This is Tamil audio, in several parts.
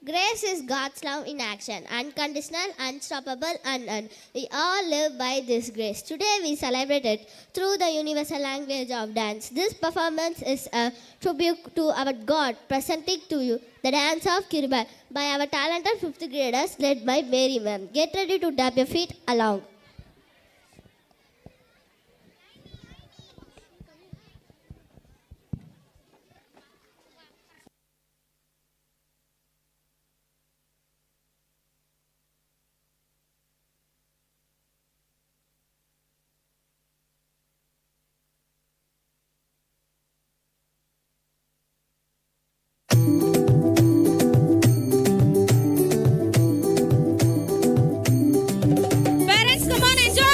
Grace is God's love in action, unconditional, unstoppable, unearned. We all live by this grace. Today we celebrate it through the universal language of dance. This performance is a tribute to our God, presenting to you the dance of Kirubal by our talented 5th graders led by Mary Ma'am. Get ready to tap your feet along. Parents, come on, enjoy!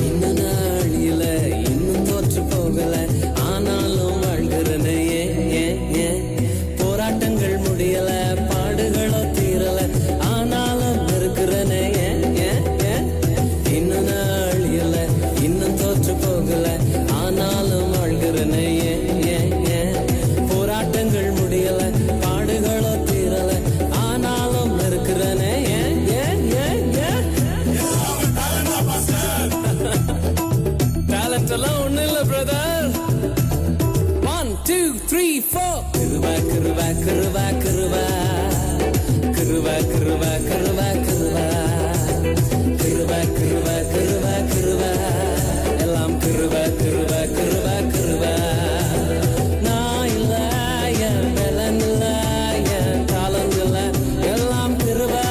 இன்னும் நாளில இன்னும் தோற்று போகல ஆனாலும் வாழ்கிறனே போராட்டங்கள் முடியல பாடுகளோ தீரல ஆனாலும் இருக்கிறனே இன்னும் நாளில இன்னும் தோற்று போகல ஆனாலும் வாழ்கிறனே போராட்டங்கள் முடியல பாடுகளோ தீரல ஆனாலும் இருக்கிறனே Talent alone, illa brother. 1, 2, 3, 4. Kiruva, kiruva, kiruva, kiruva. Kiruva, kiruva, kiruva, kiruva. Kiruva, kiruva, kiruva, kiruva. Ellam kiruva, kiruva, kiruva, kiruva. நான் இல்ல, என் பலன் இல்ல, என் talent இல்ல, எல்லாம் கிருபை.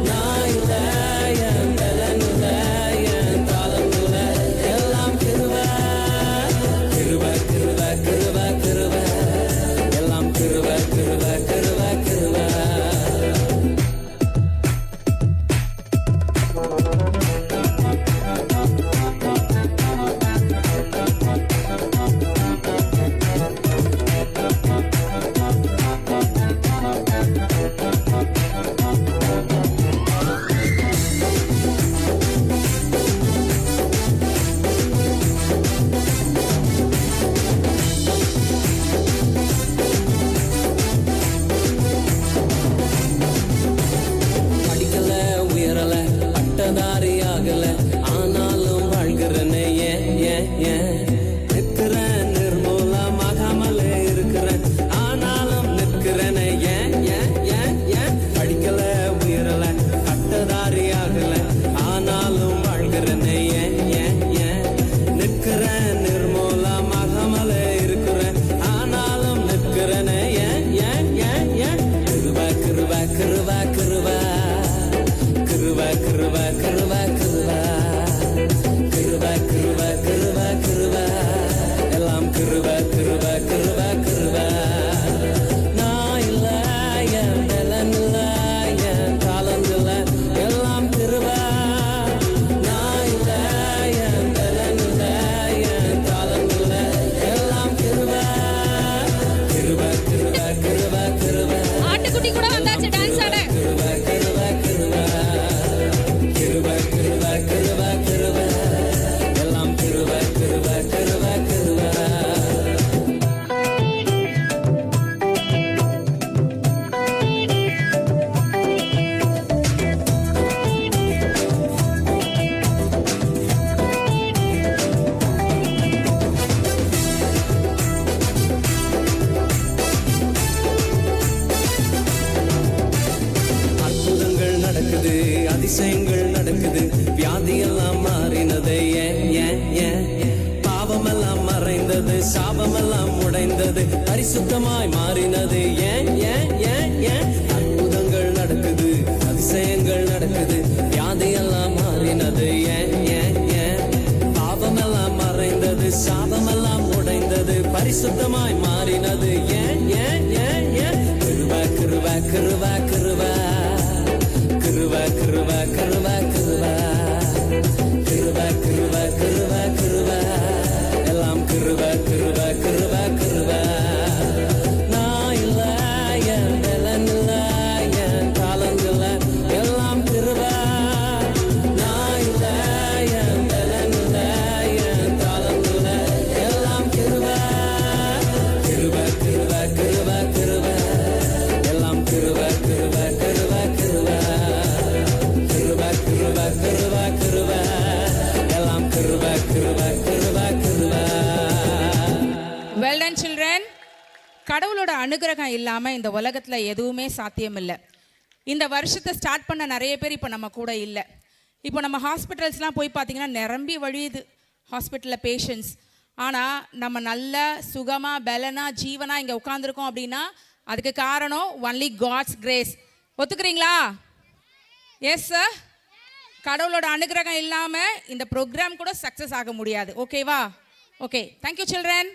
நான் இல்ல, என் பலன் இல்ல, என் talent இல்ல, எல்லாம் கிருபை. கிருபை, கிருபை, கிருபை, கிருபை. எல்லாம் கிருபை, கிருபை, கிருபை, கிருபை. படிக்கல உயரல பட்டதாரி ஆகல ஆனாலும் வாழ்கிறனே நிற்கிறேன் நிர்மூலமாகாமலே இருக்கிறேன் ஆனாலும் நிற்கிறேனே படிக்கல உயரல பட்டதாரி ஆகல ஆனாலும் வாழ்கிறனே நிற்கிறேன் நிர்மூலமாகாமலே இருக்கிறேன் ஆனாலும் நிற்கிறேனே கிருபா கிருபா கிருபா கிருபா கிருபா கிருபா கிருபா கிருபா கிருபா கிருபா கிருபா கிருபா எல்லாம் கிருபா கிருபா கிருபா கிருபா நான் இல்ல என் பலன் இல்ல என் talent இல்ல எல்லாம் கிருபா நான் இல்ல என் பலன் இல்ல என் talent இல்ல எல்லாம் கிருபா கிருபா கிருபா கிருபா கிருபா ஆட்டுக்குட்டி கூட வந்தாச்சு டான்ஸ் ஆட கிருபா கிருபா கிருபா கிருபா கிருபா கிருபா கிருபா எல்லாம் கிருபா கிருபா கிருபா கிருபா அற்புதங்கள் நடக்குது அதிசயங்கள் நடக்குது வியாதியெல்லாம் மாறினது பாவமெல்லாம் மறைந்தது சாபமெல்லாம் உடைந்தது பரிசுத்தமாய் மாறினது அற்புதங்கள் நடக்குது அதிசயங்கள் நடக்குது வியாதியெல்லாம் மாறினது பாவமெல்லாம் மறைந்தது சாபமெல்லாம் உடைந்தது பரிசுத்தமாய் மாறினது கிருபா கிருபா கிருபா கிருபா கிருபா கிருபா கிருபா கிருபா கிருபா கிருபா கிருபா கிருபா எல்லாம் கிருபா கிருபா கிருபா கிருபா நான் இல்ல என் பலன் இல்ல என் talent இல்ல எல்லாம் கடவுளோட அனுகிரகம் இல்லாமல் இந்த உலகத்தில் எதுவுமே சாத்தியம் இல்லை. இந்த வருஷத்தை ஸ்டார்ட் பண்ண நிறைய பேர் இப்போ நம்ம கூட இல்லை. இப்போ நம்ம ஹாஸ்பிட்டல்ஸ்லாம் போய் பார்த்தீங்கன்னா நிரம்பி வழியுது ஹாஸ்பிட்டலில் பேஷண்ட்ஸ். ஆனால் நம்ம நல்ல சுகமாக பலனாக ஜீவனாக இங்கே உட்காந்துருக்கோம் அப்படின்னா அதுக்கு காரணம் ஒன்லி காட்ஸ் கிரேஸ். ஒத்துக்கிறீங்களா? Yes sir. கடவுளோட அனுகிரகம் இல்லாமல் இந்த ப்ரோக்ராம் கூட சக்ஸஸ் ஆக முடியாது. ஓகேவா? Okay, thank you children.